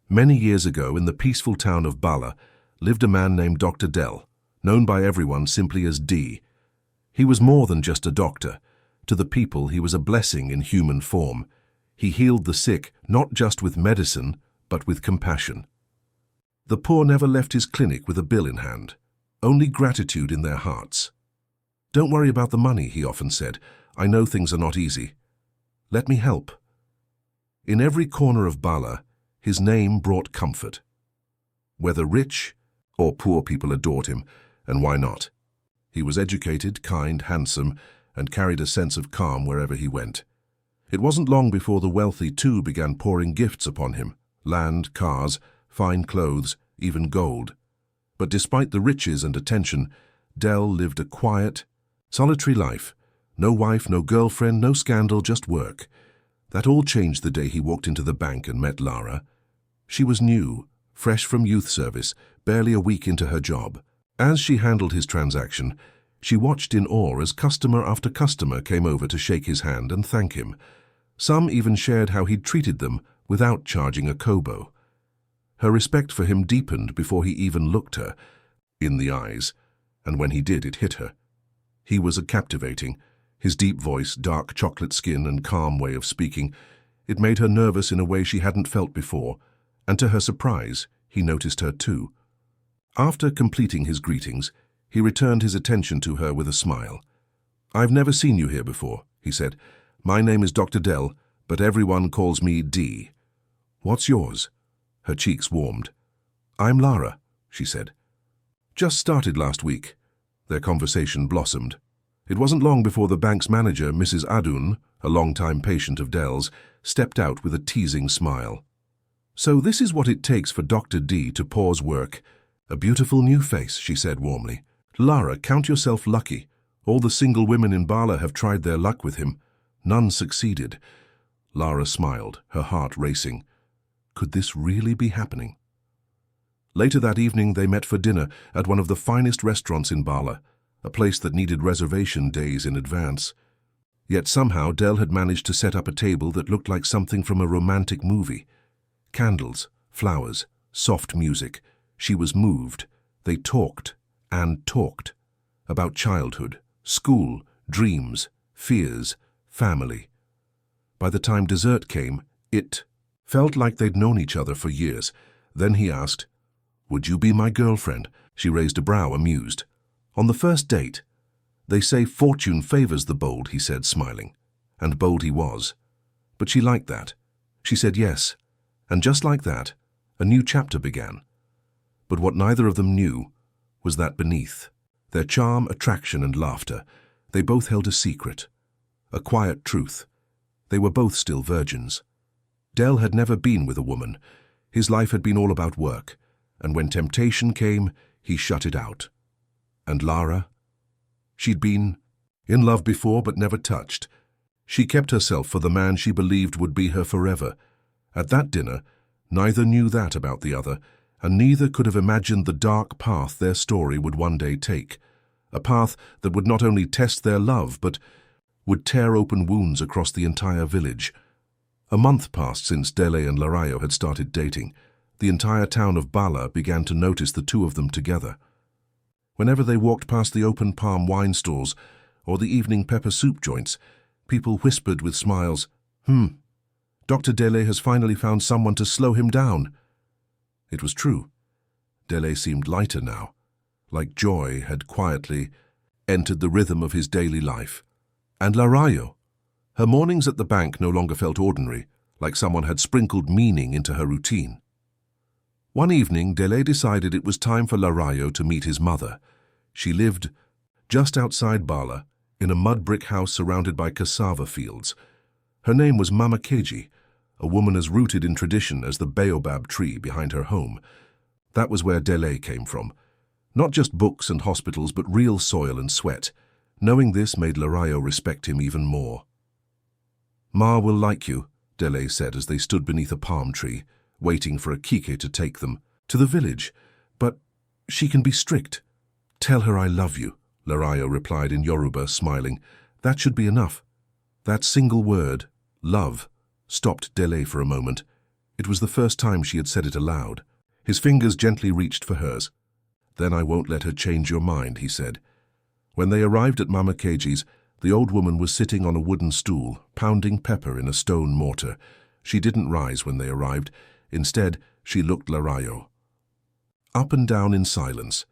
Many years ago, in the peaceful town of Bala, lived a man named Dr. Dell, known by everyone simply as D. He was more than just a doctor. To the people, he was a blessing in human form. He healed the sick, not just with medicine, but with compassion. The poor never left his clinic with a bill in hand, only gratitude in their hearts. "Don't worry about the money," he often said. "I know things are not easy. Let me help." In every corner of Bala, his name brought comfort. Whether rich or poor, people adored him, and why not? He was educated, kind, handsome, and carried a sense of calm wherever he went. It wasn't long before the wealthy too began pouring gifts upon him: land, cars, fine clothes, even gold. But despite the riches and attention, Dell lived a quiet, solitary life. No wife, no girlfriend, no scandal, just work. That all changed the day he walked into the bank and met Lara. She was new, fresh from youth service, barely a week into her job. As she handled his transaction, she watched in awe as customer after customer came over to shake his hand and thank him. Some even shared how he'd treated them without charging a kobo. Her respect for him deepened before he even looked her in the eyes, and when he did, it hit her. He was captivating. His deep voice, dark chocolate skin, and calm way of speaking, it made her nervous in a way she hadn't felt before, and to her surprise, he noticed her too. After completing his greetings, he returned his attention to her with a smile. "I've never seen you here before," he said. "My name is Dr. Dell, but everyone calls me D. What's yours?" Her cheeks warmed. "I'm Lara," she said. "Just started last week." Their conversation blossomed. It wasn't long before the bank's manager, Mrs. Adun, a long-time patient of Dell's, stepped out with a teasing smile. "So this is what it takes for Dr. D to pause work. A beautiful new face," she said warmly. "Lara, count yourself lucky. All the single women in Bala have tried their luck with him. None succeeded." Lara smiled, her heart racing. Could this really be happening? Later that evening, they met for dinner at one of the finest restaurants in Bala, a place that needed reservation days in advance. Yet somehow Dell had managed to set up a table that looked like something from a romantic movie. Candles, flowers, soft music. She was moved. They talked and talked about childhood, school, dreams, fears, family. By the time dessert came, it felt like they'd known each other for years. Then he asked, "Would you be my girlfriend?" She raised a brow, amused. "On the first date?" "They say fortune favors the bold," he said, smiling. And bold he was. But she liked that. She said yes. And just like that, a new chapter began. But what neither of them knew was that beneath their charm, attraction, and laughter, they both held a secret, a quiet truth. They were both still virgins. Dell had never been with a woman. His life had been all about work, and when temptation came, he shut it out. And Lara? She'd been in love before but never touched. She kept herself for the man she believed would be her forever. At that dinner, neither knew that about the other, and neither could have imagined the dark path their story would one day take, a path that would not only test their love, but would tear open wounds across the entire village. A month passed since Dele and Larayo had started dating. The entire town of Bala began to notice the two of them together. Whenever they walked past the open palm wine stalls or the evening pepper soup joints, people whispered with smiles, Dr. Dele has finally found someone to slow him down." It was true. Dele seemed lighter now, like joy had quietly entered the rhythm of his daily life. And Larayo, her mornings at the bank no longer felt ordinary, like someone had sprinkled meaning into her routine. One evening, Dele decided it was time for Larayo to meet his mother. She lived just outside Bala, in a mud brick house surrounded by cassava fields. Her name was Mama Keji, a woman as rooted in tradition as the baobab tree behind her home. That was where Dele came from. Not just books and hospitals, but real soil and sweat. Knowing this made Larayo respect him even more. "Ma will like you," Dele said as they stood beneath a palm tree, waiting for a kike to take them to the village. "But she can be strict." "Tell her I love you," Larayo replied in Yoruba, smiling. "That should be enough." That single word, love, stopped Dele for a moment. It was the first time she had said it aloud. His fingers gently reached for hers. "Then I won't let her change your mind," he said. When they arrived at Mama Keji's, the old woman was sitting on a wooden stool, pounding pepper in a stone mortar. She didn't rise when they arrived. Instead, she looked Larayo up and down in silence.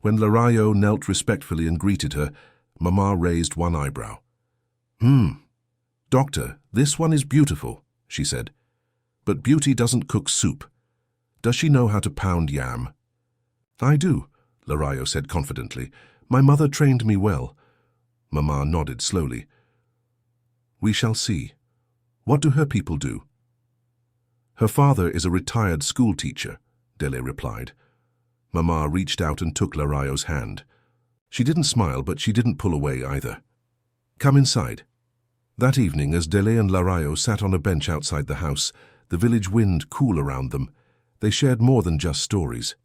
When Larayo knelt respectfully and greeted her, Mama raised one eyebrow. Doctor, this one is beautiful," she said. "But beauty doesn't cook soup. Does she know how to pound yam?" "I do," Larayo said confidently. "My mother trained me well." Mama nodded slowly. "We shall see. What do her people do?" "Her father is a retired school teacher," Dele replied. Mama reached out and took Larayo's hand. She didn't smile, but she didn't pull away either. "Come inside." That evening, as Dele and Larayo sat on a bench outside the house, the village wind cool around them, they shared more than just stories.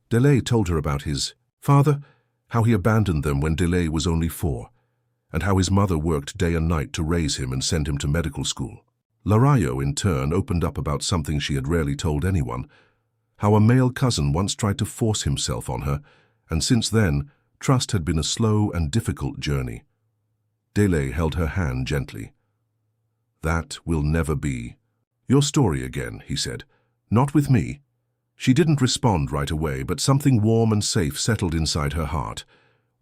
Dele told her about his father, how he abandoned them when Dele was only 4, and how his mother worked day and night to raise him and send him to medical school. Larayo, in turn, opened up about something she had rarely told anyone, how a male cousin once tried to force himself on her, and since then, trust had been a slow and difficult journey. Dele held her hand gently. "That will never be your story again," he said. "Not with me." She didn't respond right away, but something warm and safe settled inside her heart.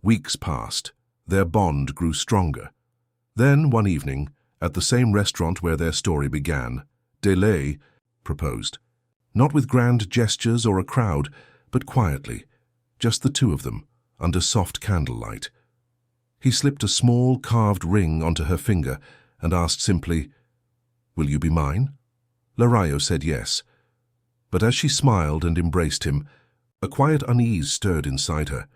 Weeks passed. Their bond grew stronger. Then, one evening, at the same restaurant where their story began, Dele proposed. Not with grand gestures or a crowd, but quietly, just the two of them, under soft candlelight. He slipped a small carved ring onto her finger and asked simply, "Will you be mine?" Larayo said yes. But as she smiled and embraced him, a quiet unease stirred inside her.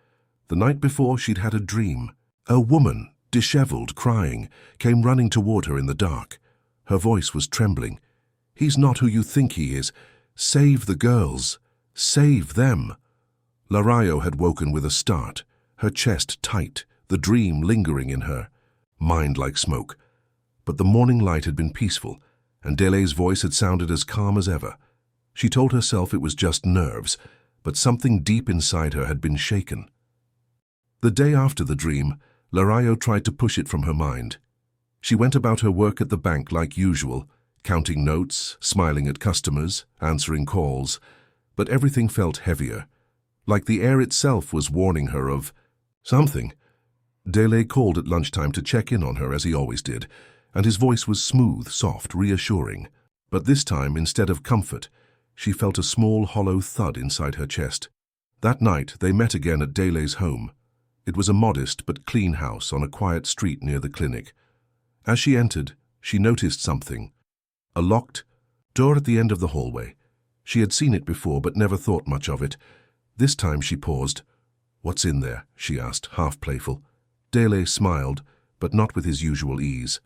The night before, she'd had a dream. A woman, disheveled, crying, came running toward her in the dark. Her voice was trembling. "He's not who you think he is. Save the girls. Save them." Larayo had woken with a start, her chest tight, the dream lingering in her, mind like smoke. But the morning light had been peaceful, and Dele's voice had sounded as calm as ever. She told herself it was just nerves, but something deep inside her had been shaken. The day after the dream, Larayo tried to push it from her mind. She went about her work at the bank like usual, counting notes, smiling at customers, answering calls, but everything felt heavier, like the air itself was warning her of something. Dele called at lunchtime to check in on her as he always did, and his voice was smooth, soft, reassuring. But this time, instead of comfort, she felt a small hollow thud inside her chest. That night, they met again at Dele's home. It was a modest but clean house on a quiet street near the clinic. As she entered, she noticed something. A locked door at the end of the hallway. She had seen it before but never thought much of it. This time she paused. "What's in there?" she asked, half playful. Dele smiled, but not with his usual ease.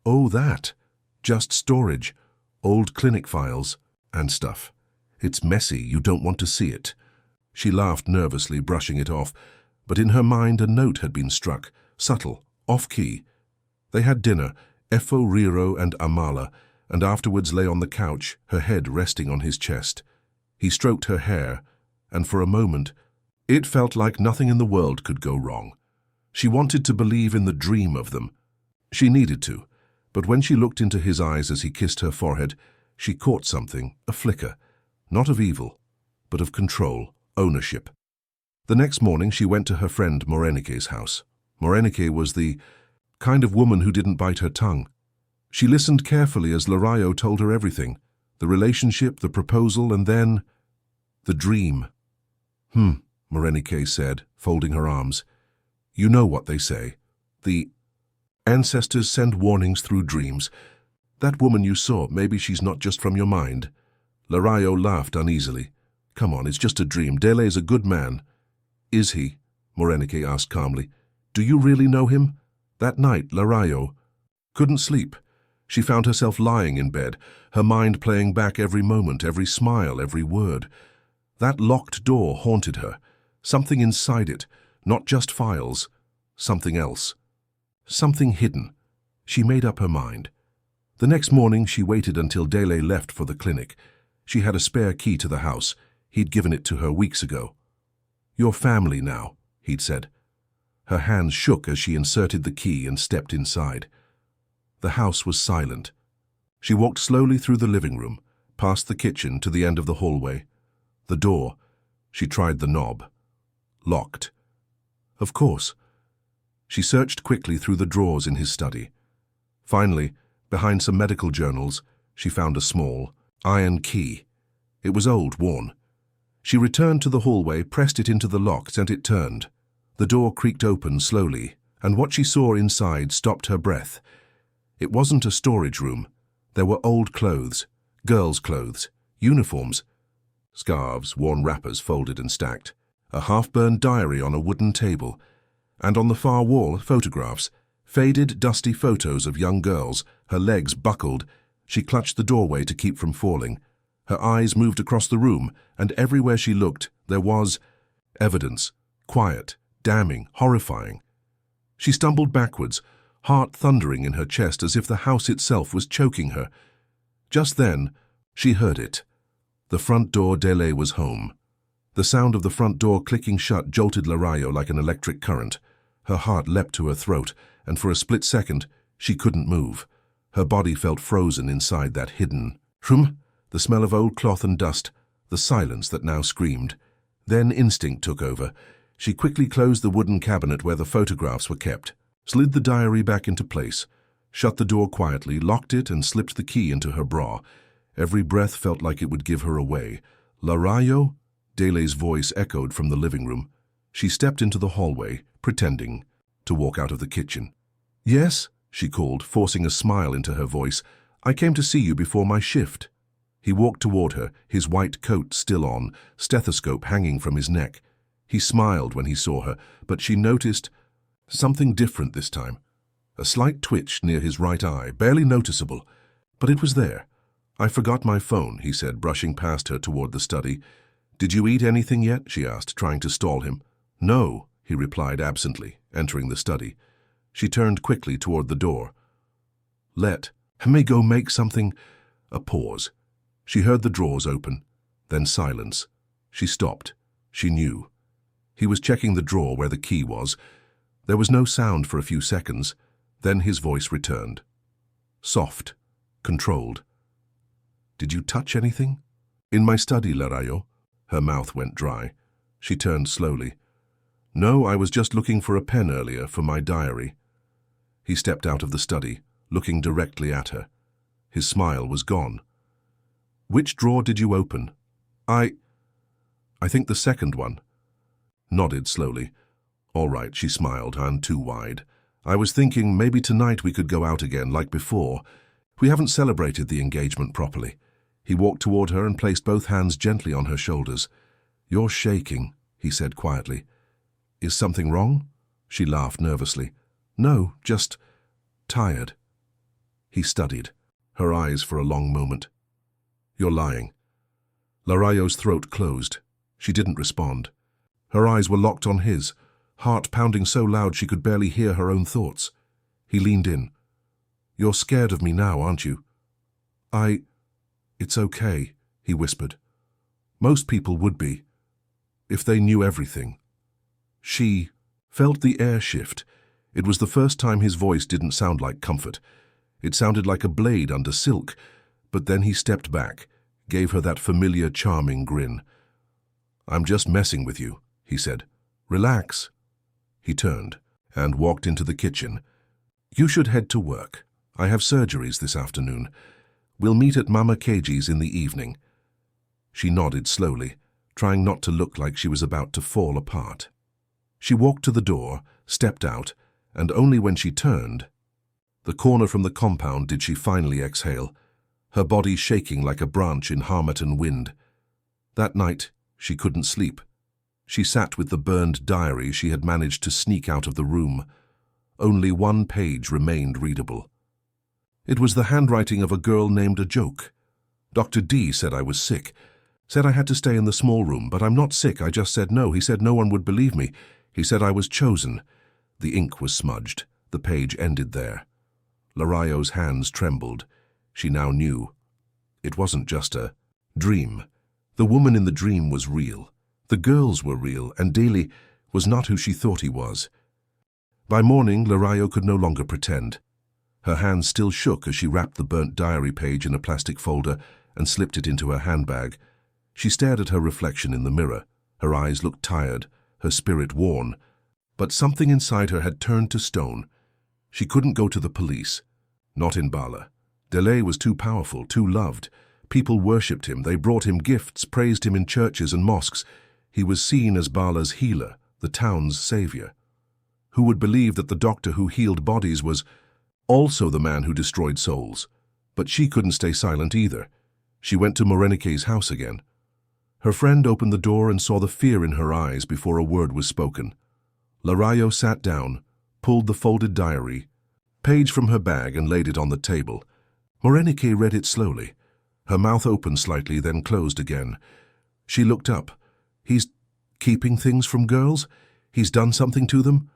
"Oh, that. Just storage. Old clinic files and stuff. It's messy, you don't want to see it." She laughed nervously, brushing it off, but in her mind a note had been struck, subtle, off-key. They had dinner, Efo, Riro, and Amala, and afterwards lay on the couch, her head resting on his chest. He stroked her hair, and for a moment, it felt like nothing in the world could go wrong. She wanted to believe in the dream of them. She needed to, but when she looked into his eyes as he kissed her forehead, she caught something, a flicker, not of evil, but of control, ownership. The next morning she went to her friend Morenike's house. Morenike was the kind of woman who didn't bite her tongue. She listened carefully as Larayo told her everything, the relationship, the proposal, and then the dream. Morenike said, folding her arms. "You know what they say. The ancestors send warnings through dreams. That woman you saw, maybe she's not just from your mind." Larayo laughed uneasily. "Come on, it's just a dream. Dele is a good man." "Is he?" Morenike asked calmly. "Do you really know him?" That night, Larayo couldn't sleep. She found herself lying in bed, her mind playing back every moment, every smile, every word. That locked door haunted her. Something inside it, not just files, something else. Something hidden. She made up her mind. The next morning she waited until Dele left for the clinic. She had a spare key to the house. He'd given it to her weeks ago. "Your family now," he'd said. Her hands shook as she inserted the key and stepped inside. The house was silent. She walked slowly through the living room, past the kitchen to the end of the hallway. The door, she tried the knob. Locked. Of course. She searched quickly through the drawers in his study. Finally, behind some medical journals, she found a small, iron key. It was old, worn. She returned to the hallway, pressed it into the lock, and it turned. The door creaked open slowly, and what she saw inside stopped her breath. It wasn't a storage room. There were old clothes, girls' clothes, uniforms, scarves, worn wrappers folded and stacked, a half-burned diary on a wooden table, and on the far wall, photographs, faded, dusty photos of young girls, her legs buckled. She clutched the doorway to keep from falling. Her eyes moved across the room, and everywhere she looked, there was evidence, quiet, damning, horrifying. She stumbled backwards, heart thundering in her chest as if the house itself was choking her. Just then, she heard it. The front door. Dele was home. The sound of the front door clicking shut jolted Larayo like an electric current. Her heart leapt to her throat, and for a split second, she couldn't move. Her body felt frozen inside that hidden room. The smell of old cloth and dust, the silence that now screamed. Then instinct took over. She quickly closed the wooden cabinet where the photographs were kept, slid the diary back into place, shut the door quietly, locked it, and slipped the key into her bra. Every breath felt like it would give her away. "Larayo?" Dele's voice echoed from the living room. She stepped into the hallway, pretending to walk out of the kitchen. "Yes?" she called, forcing a smile into her voice. "I came to see you before my shift." He walked toward her, his white coat still on, stethoscope hanging from his neck. He smiled when he saw her, but she noticed something different this time. A slight twitch near his right eye, barely noticeable, but it was there. "I forgot my phone," he said, brushing past her toward the study. "Did you eat anything yet?" she asked, trying to stall him. "No," he replied absently, entering the study. She turned quickly toward the door. "Let me go make something." A pause. She heard the drawers open, then silence. She stopped. She knew. He was checking the drawer where the key was. There was no sound for a few seconds. Then his voice returned. Soft, controlled. "Did you touch anything?" "In my study, Larayo." Her mouth went dry. She turned slowly. "No, I was just looking for a pen earlier for my diary." He stepped out of the study, looking directly at her. His smile was gone. "Which drawer did you open?" I think the second one." Nodded slowly. "All right," she smiled, and too wide. "I was thinking maybe tonight we could go out again like before. We haven't celebrated the engagement properly." He walked toward her and placed both hands gently on her shoulders. "You're shaking," he said quietly. "Is something wrong?" She laughed nervously. "No, just tired." He studied, her eyes for a long moment. "You're lying." Larayo's throat closed. She didn't respond. Her eyes were locked on his, heart pounding so loud she could barely hear her own thoughts. He leaned in. "You're scared of me now, aren't you?" It's okay," he whispered. "Most people would be, if they knew everything." She felt the air shift. It was the first time his voice didn't sound like comfort. It sounded like a blade under silk, but then he stepped back, gave her that familiar, charming grin. "I'm just messing with you," he said. "Relax." He turned and walked into the kitchen. "You should head to work. I have surgeries this afternoon. We'll meet at Mama Keji's in the evening." She nodded slowly, trying not to look like she was about to fall apart. She walked to the door, stepped out, and only when she turned, the corner from the compound, did she finally exhale, her body shaking like a branch in Harmattan wind. That night, she couldn't sleep. She sat with the burned diary she had managed to sneak out of the room. Only one page remained readable. It was the handwriting of a girl named A Joke. "Dr. D said I was sick. Said I had to stay in the small room, but I'm not sick, I just said no. He said no one would believe me. He said I was chosen." The ink was smudged. The page ended there. Larayo's hands trembled. She now knew. It wasn't just a dream. The woman in the dream was real. The girls were real, and Daly was not who she thought he was. By morning, Larayo could no longer pretend. Her hands still shook as she wrapped the burnt diary page in a plastic folder and slipped it into her handbag. She stared at her reflection in the mirror. Her eyes looked tired, her spirit worn. But something inside her had turned to stone. She couldn't go to the police. Not in Bala. Delay was too powerful, too loved. People worshipped him. They brought him gifts, praised him in churches and mosques. He was seen as Bala's healer, the town's savior. Who would believe that the doctor who healed bodies was also the man who destroyed souls? But she couldn't stay silent either. She went to Morenike's house again. Her friend opened the door and saw the fear in her eyes before a word was spoken. Larayo sat down, pulled the folded diary, page from her bag and laid it on the table. Morenike read it slowly. Her mouth opened slightly, then closed again. She looked up. He's keeping things from girls? He's done something to them?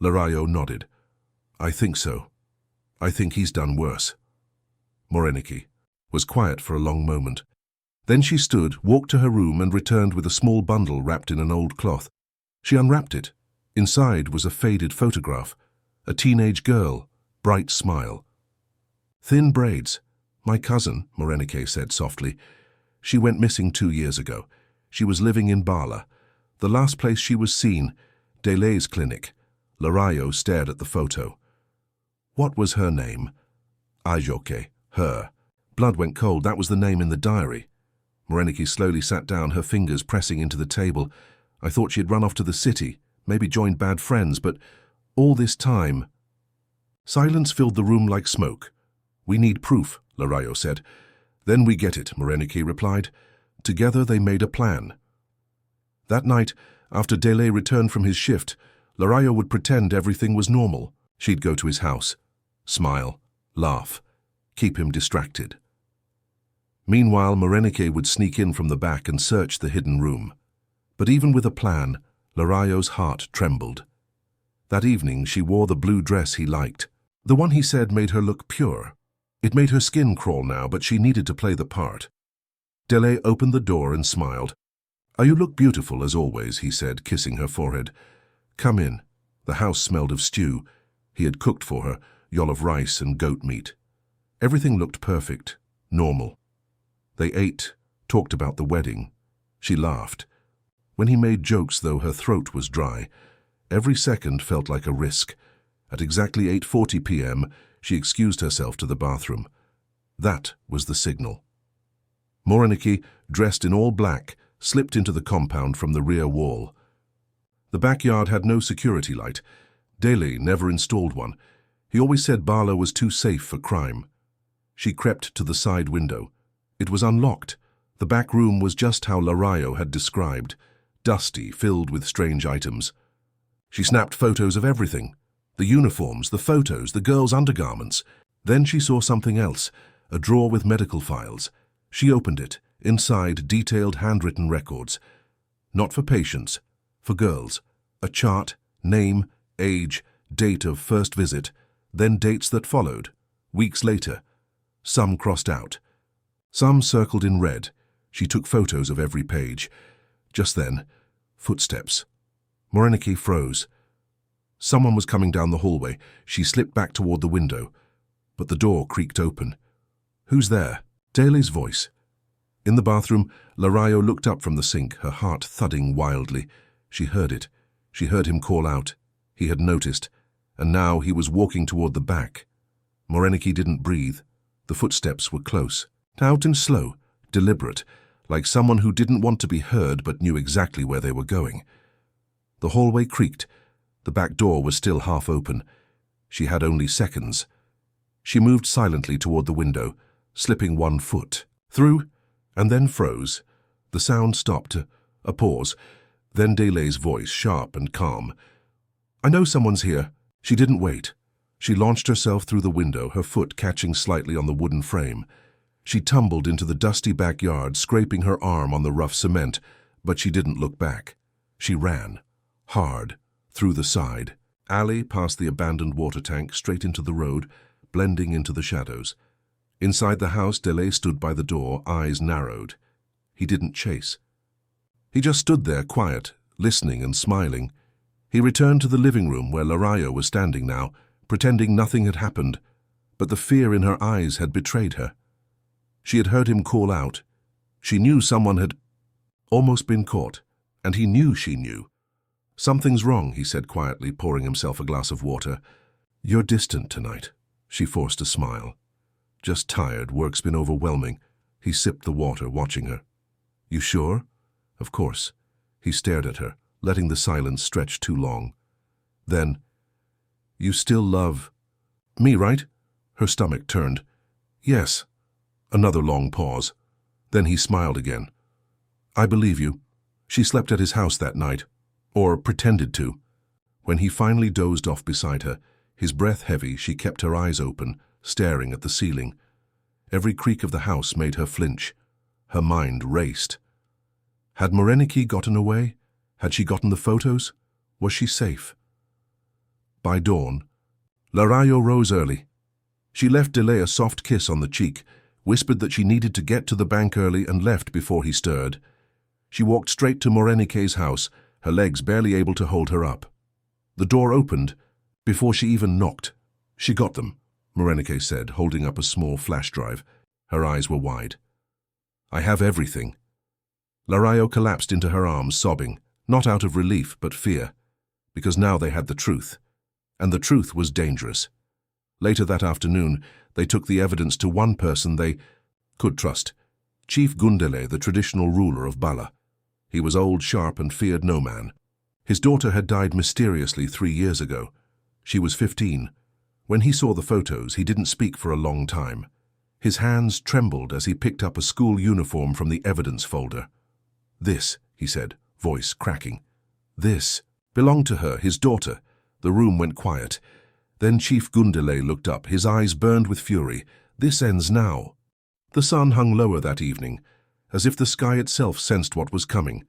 Larayo nodded. I think so. I think he's done worse. Morenike was quiet for a long moment. Then she stood, walked to her room and returned with a small bundle wrapped in an old cloth. She unwrapped it. Inside was a faded photograph. A teenage girl, bright smile. Thin braids. My cousin, Morenike said softly. She went missing 2 years ago. She was living in Bala. The last place she was seen, Delay's clinic. Larayo stared at the photo. What was her name? Ajoke, her. Blood went cold. That was the name in the diary. Morenike slowly sat down, her fingers pressing into the table. I thought she had run off to the city, maybe joined bad friends, but all this time... Silence filled the room like smoke. We need proof, Larayo said. Then we get it, Morenike replied. Together they made a plan. That night, after Delay returned from his shift, Larayo would pretend everything was normal. She'd go to his house, smile, laugh, keep him distracted. Meanwhile, Morenike would sneak in from the back and search the hidden room. But even with a plan, Larayo's heart trembled. That evening, she wore the blue dress he liked. The one he said made her look pure. It made her skin crawl now, but she needed to play the part. Delay opened the door and smiled. You look beautiful as always, he said, kissing her forehead. Come in. The house smelled of stew. He had cooked for her, yol of rice and goat meat. Everything looked perfect, normal. They ate, talked about the wedding. She laughed. When he made jokes, though, her throat was dry. Every second felt like a risk. At exactly 8:40 p.m., she excused herself to the bathroom. That was the signal. Morenike, dressed in all black, slipped into the compound from the rear wall. The backyard had no security light. Delay never installed one. He always said Bala was too safe for crime. She crept to the side window. It was unlocked. The back room was just how Larayo had described, dusty, filled with strange items. She snapped photos of everything. The uniforms, the photos, the girls' undergarments. Then she saw something else, a drawer with medical files. She opened it. Inside, detailed handwritten records. Not for patients, for girls. A chart, name, age, date of first visit, then dates that followed, weeks later. Some crossed out. Some circled in red. She took photos of every page. Just then, footsteps. Morenike froze. Someone was coming down the hallway. She slipped back toward the window, but the door creaked open. Who's there? Daly's voice. In the bathroom, Larayo looked up from the sink, her heart thudding wildly. She heard it. She heard him call out. He had noticed, and now he was walking toward the back. Morenike didn't breathe. The footsteps were close, out and slow, deliberate, like someone who didn't want to be heard but knew exactly where they were going. The hallway creaked. The back door was still half open. She had only seconds. She moved silently toward the window, slipping one foot through, and then froze. The sound stopped. A pause. Then Delay's voice, sharp and calm. I know someone's here. She didn't wait. She launched herself through the window, her foot catching slightly on the wooden frame. She tumbled into the dusty backyard, scraping her arm on the rough cement, but she didn't look back. She ran, hard, through the side, alley past the abandoned water tank, straight into the road, blending into the shadows. Inside the house, Delay stood by the door, eyes narrowed. He didn't chase. He just stood there, quiet, listening and smiling. He returned to the living room where Larayo was standing now, pretending nothing had happened, but the fear in her eyes had betrayed her. She had heard him call out. She knew someone had almost been caught, and he knew she knew. "Something's wrong," he said quietly, pouring himself a glass of water. "You're distant tonight." She forced a smile. "Just tired, work's been overwhelming." He sipped the water, watching her. "You sure?" "Of course." He stared at her, letting the silence stretch too long. Then, "You still love me, right?" Her stomach turned. "Yes." Another long pause. Then he smiled again. "I believe you." She slept at his house that night, or pretended to. When he finally dozed off beside her, his breath heavy, she kept her eyes open, staring at the ceiling. Every creak of the house made her flinch. Her mind raced. Had Moreniki gotten away? Had she gotten the photos? Was she safe? By dawn, Larayo rose early. She left Delay a soft kiss on the cheek, whispered that she needed to get to the bank early, and left before he stirred. She walked straight to Morenike's house, her legs barely able to hold her up. The door opened before she even knocked. "She got them," Morenike said, holding up a small flash drive. Her eyes were wide. "I have everything." Larayo collapsed into her arms, sobbing, not out of relief but fear, because now they had the truth. And the truth was dangerous. Later that afternoon, they took the evidence to one person they could trust, Chief Gundele, the traditional ruler of Bala. He was old, sharp, and feared no man. His daughter had died mysteriously 3 years ago. She was 15. When he saw the photos, he didn't speak for a long time. His hands trembled as he picked up a school uniform from the evidence folder. "This," he said, voice cracking. "This belonged to her, his daughter." The room went quiet. Then Chief Gundele looked up. His eyes burned with fury. "This ends now." The sun hung lower that evening, as if the sky itself sensed what was coming.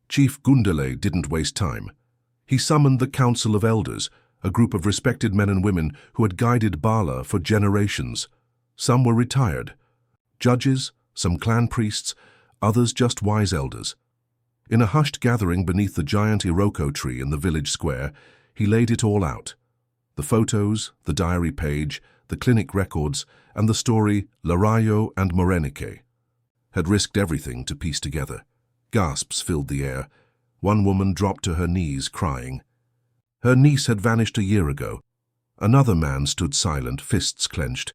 Chief Gundele didn't waste time. He summoned the Council of Elders, a group of respected men and women who had guided Bala for generations. Some were retired. Judges, some clan priests, others just wise elders. In a hushed gathering beneath the giant Iroko tree in the village square, he laid it all out. The photos, the diary page, the clinic records, and the story Larayo and Morenike had risked everything to piece together. Gasps filled the air. One woman dropped to her knees, crying. Her niece had vanished a year ago. Another man stood silent, fists clenched.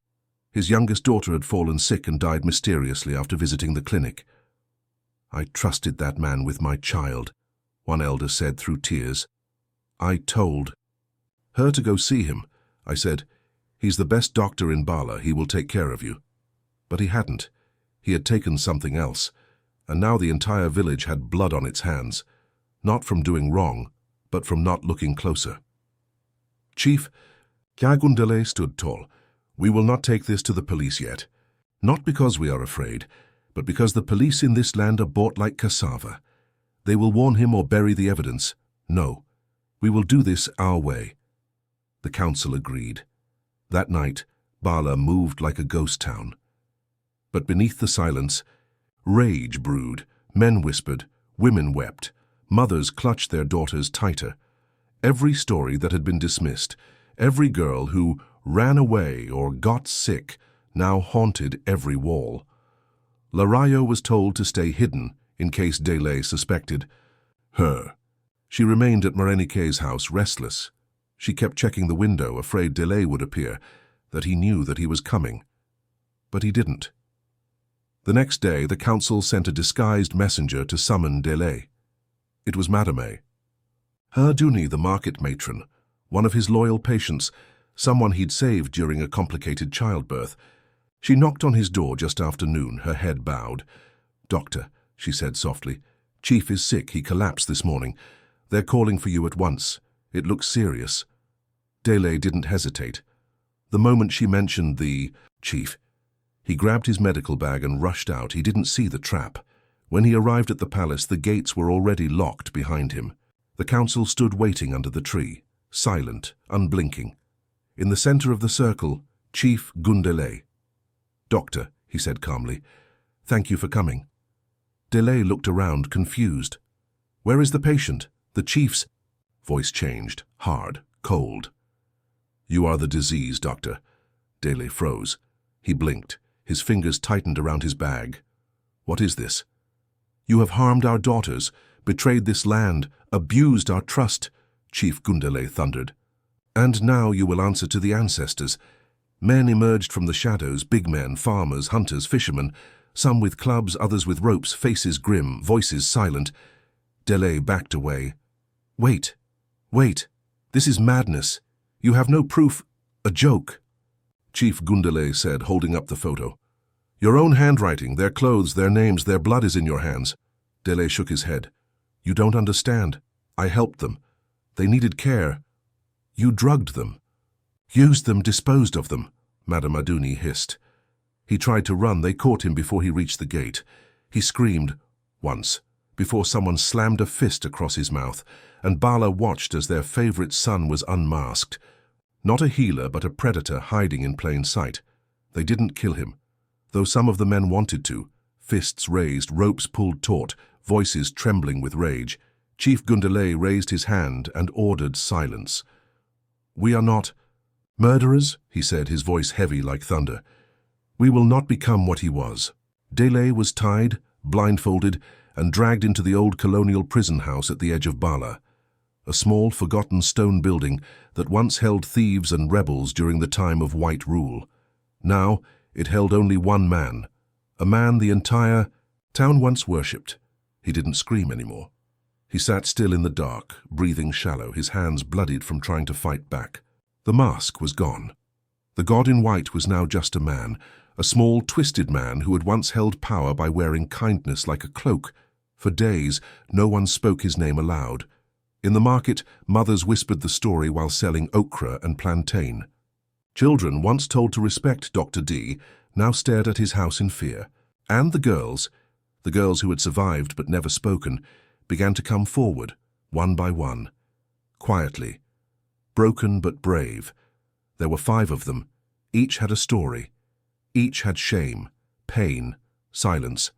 His youngest daughter had fallen sick and died mysteriously after visiting the clinic. "I trusted that man with my child," one elder said through tears. "I told her to go see him. I said, 'He's the best doctor in Bala, he will take care of you.' But he hadn't. He had taken something else, and now the entire village had blood on its hands, not from doing wrong, but from not looking closer." Chief Kyagundele stood tall. "We will not take this to the police yet. Not because we are afraid, but because the police in this land are bought like cassava. They will warn him or bury the evidence. No, we will do this our way." The council agreed. That night, Bala moved like a ghost town. But beneath the silence, rage brewed. Men whispered, women wept, mothers clutched their daughters tighter. Every story that had been dismissed, every girl who ran away or got sick, now haunted every wall. Larayo was told to stay hidden in case Delay suspected her. She remained at Morenike's house, restless. She kept checking the window, afraid Delay would appear, that he knew that he was coming. But he didn't. The next day, the council sent a disguised messenger to summon Delay. It was Madame. Duni, the market matron, one of his loyal patients, someone he'd saved during a complicated childbirth. She knocked on his door just after noon, her head bowed. "Doctor," she said softly, "Chief is sick. He collapsed this morning. They're calling for you at once. It looks serious." Delay didn't hesitate. The moment she mentioned the chief, he grabbed his medical bag and rushed out. He didn't see the trap. When he arrived at the palace, the gates were already locked behind him. The council stood waiting under the tree, silent, unblinking. In the center of the circle, Chief Gundele. "Doctor," he said calmly, "thank you for coming." Delay looked around, confused. "Where is the patient? The chief's—" Voice changed, hard, cold. "You are the disease, Doctor." Delay froze. He blinked. His fingers tightened around his bag. "What is this?" "You have harmed our daughters, betrayed this land, abused our trust," Chief Gundele thundered. "And now you will answer to the ancestors." Men emerged from the shadows, big men, farmers, hunters, fishermen, some with clubs, others with ropes, faces grim, voices silent. Delay backed away. "Wait, wait, this is madness. You have no proof, a joke," Chief Gundele said, holding up the photo. "Your own handwriting, their clothes, their names, their blood is in your hands." Delay shook his head. "You don't understand. I helped them. They needed care. You drugged them. Used them, disposed of them," Madame Aduni hissed. He tried to run. They caught him before he reached the gate. He screamed, once, before someone slammed a fist across his mouth, and Bala watched as their favorite son was unmasked. Not a healer, but a predator hiding in plain sight. They didn't kill him, though some of the men wanted to. Fists raised, ropes pulled taut, voices trembling with rage. Chief Gundele raised his hand and ordered silence. "We are not murderers," he said, his voice heavy like thunder. "We will not become what he was." Delay was tied, blindfolded, and dragged into the old colonial prison house at the edge of Bala, a small, forgotten stone building that once held thieves and rebels during the time of white rule. Now it held only one man, a man the entire town once worshipped. He didn't scream anymore. He sat still in the dark, breathing shallow, his hands bloodied from trying to fight back. The mask was gone. The god in white was now just a man, a small, twisted man who had once held power by wearing kindness like a cloak. For days, no one spoke his name aloud. In the market, mothers whispered the story while selling okra and plantain. Children, once told to respect Dr. D, now stared at his house in fear. And the girls who had survived but never spoken, began to come forward, one by one, quietly, broken but brave. There were 5 of them. Each had a story. Each had shame, pain, silence.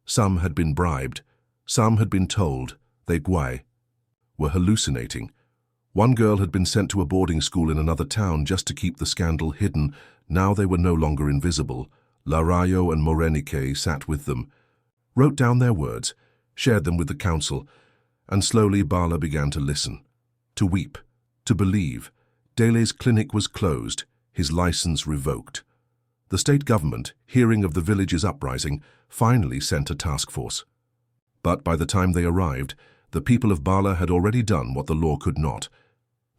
Some had been bribed. Some had been told they were hallucinating. One girl had been sent to a boarding school in another town just to keep the scandal hidden. Now they were no longer invisible. Larayo and Morenike sat with them, wrote down their words, shared them with the council, and slowly Bala began to listen, to weep, to believe. Delay's clinic was closed, his license revoked. The state government, hearing of the village's uprising, finally sent a task force. But by the time they arrived, the people of Bala had already done what the law could not.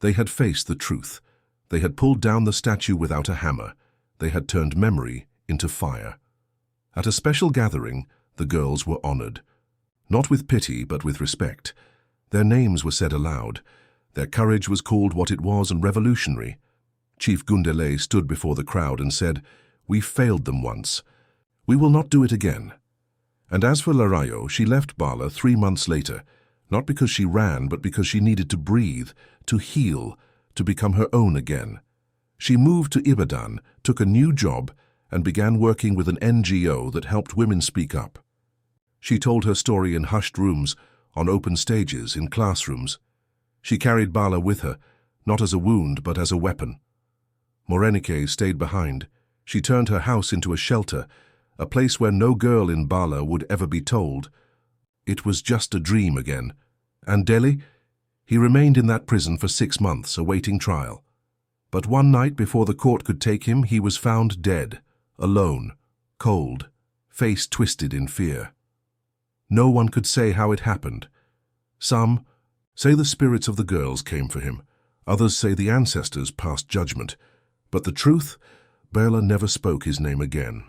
They had faced the truth. They had pulled down the statue without a hammer. They had turned memory into fire. At a special gathering, the girls were honored. Not with pity, but with respect. Their names were said aloud. Their courage was called what it was, and revolutionary. Chief Gundele stood before the crowd and said, "We failed them once. We will not do it again." And as for Larayo, she left Bala 3 months later, not because she ran, but because she needed to breathe, to heal, to become her own again. She moved to Ibadan, took a new job, and began working with an NGO that helped women speak up. She told her story in hushed rooms, on open stages, in classrooms. She carried Bala with her, not as a wound, but as a weapon. Morenike stayed behind. She turned her house into a shelter, a place where no girl in Bala would ever be told. It was just a dream again. And Delhi? He remained in that prison for 6 months, awaiting trial. But one night before the court could take him, he was found dead, alone, cold, face twisted in fear. No one could say how it happened. Some say the spirits of the girls came for him. Others say the ancestors passed judgment. But the truth, Bela never spoke his name again.